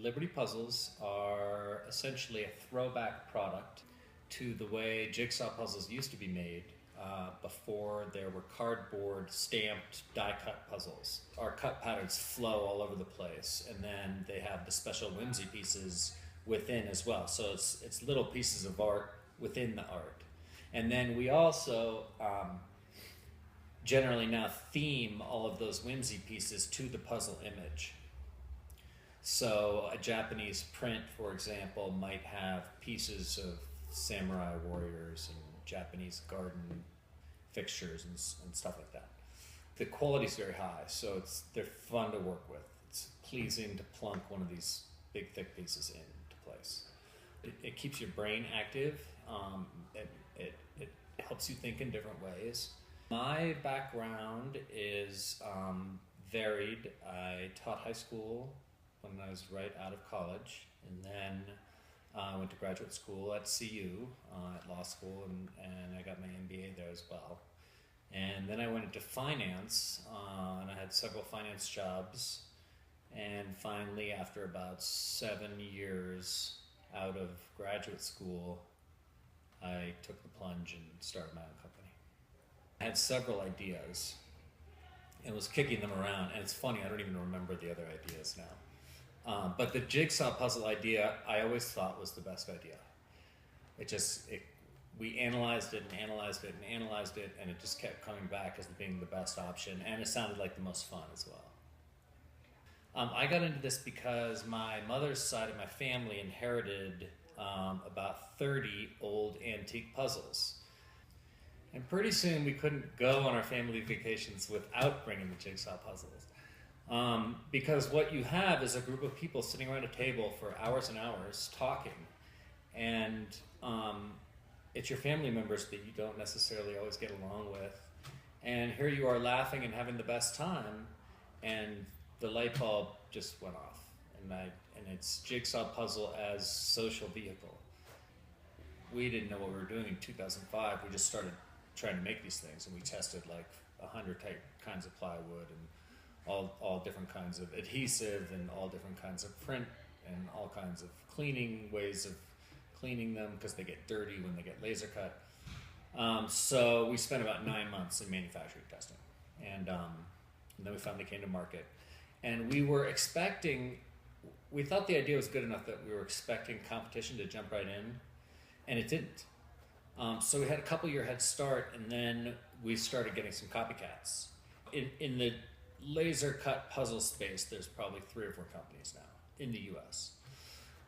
Liberty Puzzles are essentially a throwback product to the way jigsaw puzzles used to be made before there were cardboard stamped die cut puzzles. Our cut patterns flow all over the place, and then they have the special whimsy pieces within as well. So it's little pieces of art within the art. And then we also generally now theme all of those whimsy pieces to the puzzle image. So a Japanese print, for example, might have pieces of samurai warriors and Japanese garden fixtures and stuff like that. The quality is very high, so they're fun to work with. It's pleasing to plunk one of these big, thick pieces into place. It keeps your brain active. It helps you think in different ways. My background is varied. I taught high school when I was right out of college, and then I went to graduate school at CU, at law school, and I got my MBA there as well. And then I went into finance, and I had several finance jobs. And finally, after about 7 years out of graduate school, I took the plunge and started my own company. I had several ideas and was kicking them around. And it's funny, I don't even remember the other ideas now. But the jigsaw puzzle idea, I always thought was the best idea. We analyzed it and analyzed it and analyzed it, and it just kept coming back as being the best option, and it sounded like the most fun as well. I got into this because my mother's side of my family inherited about 30 old antique puzzles. And pretty soon we couldn't go on our family vacations without bringing the jigsaw puzzles. Because what you have is a group of people sitting around a table for hours and hours talking, and it's your family members that you don't necessarily always get along with, and here you are laughing and having the best time, and the light bulb just went off, and it's jigsaw puzzle as social vehicle. We didn't know what we were doing in 2005. We just started trying to make these things, and we tested like 100 kinds of plywood and all different kinds of adhesive and all different kinds of print and all kinds of cleaning ways of cleaning them because they get dirty when they get laser cut. So we spent about 9 months in manufacturing testing, and then we finally came to market. And we thought the idea was good enough that we were expecting competition to jump right in, and it didn't. So we had a couple-year head start, and then we started getting some copycats. In the laser cut puzzle space, there's probably 3 or 4 companies now in the US.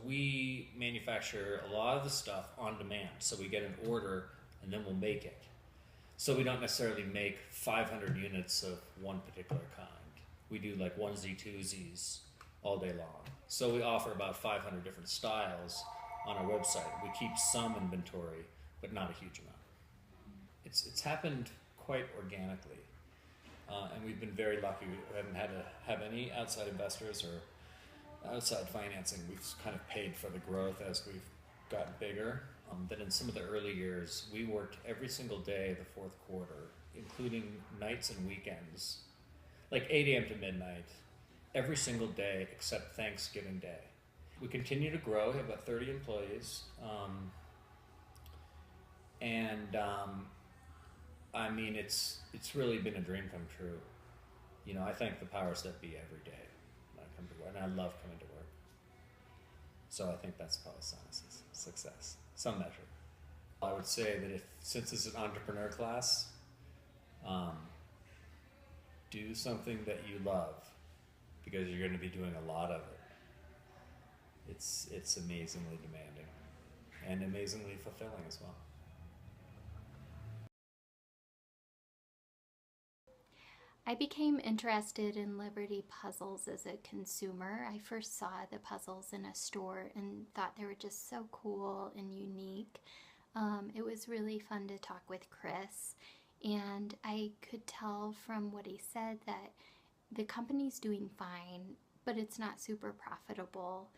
We manufacture a lot of the stuff on demand, so we get an order and then we'll make it. So we don't necessarily make 500 units of one particular kind. We do like onesie twosies all day long. So we offer about 500 different styles on our website. We keep some inventory, but not a huge amount. It's happened quite organically. And we've been very lucky. We haven't had to have any outside investors or outside financing. We've kind of paid for the growth as we've gotten bigger. Then in some of the early years, we worked every single day of the fourth quarter, including nights and weekends, like 8 a.m. to midnight, every single day except Thanksgiving Day. We continue to grow. We have about 30 employees. I mean, it's really been a dream come true. You know, I thank the powers that be every day when I come to work, and I love coming to work. So I think that's probably some success, some measure. I would say that since it's an entrepreneur class, do something that you love, because you're going to be doing a lot of it. It's amazingly demanding and amazingly fulfilling as well. I became interested in Liberty Puzzles as a consumer. I first saw the puzzles in a store and thought they were just so cool and unique. It was really fun to talk with Chris, and I could tell from what he said that the company's doing fine, but it's not super profitable.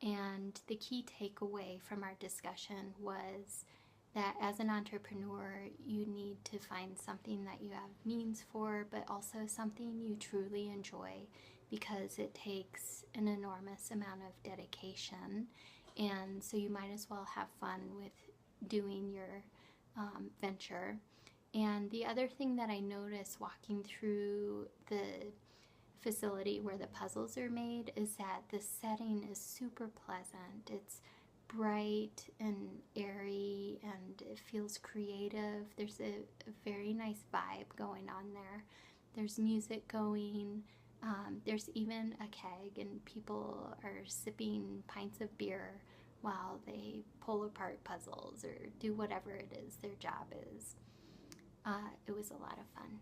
And the key takeaway from our discussion was that as an entrepreneur, you need to find something that you have means for, but also something you truly enjoy, because it takes an enormous amount of dedication, and so you might as well have fun with doing your venture. And the other thing that I noticed walking through the facility where the puzzles are made is that the setting is super pleasant. It's bright and airy and it feels creative. There's a very nice vibe going on there. There's music going. There's even a keg and people are sipping pints of beer while they pull apart puzzles or do whatever it is their job is. It was a lot of fun.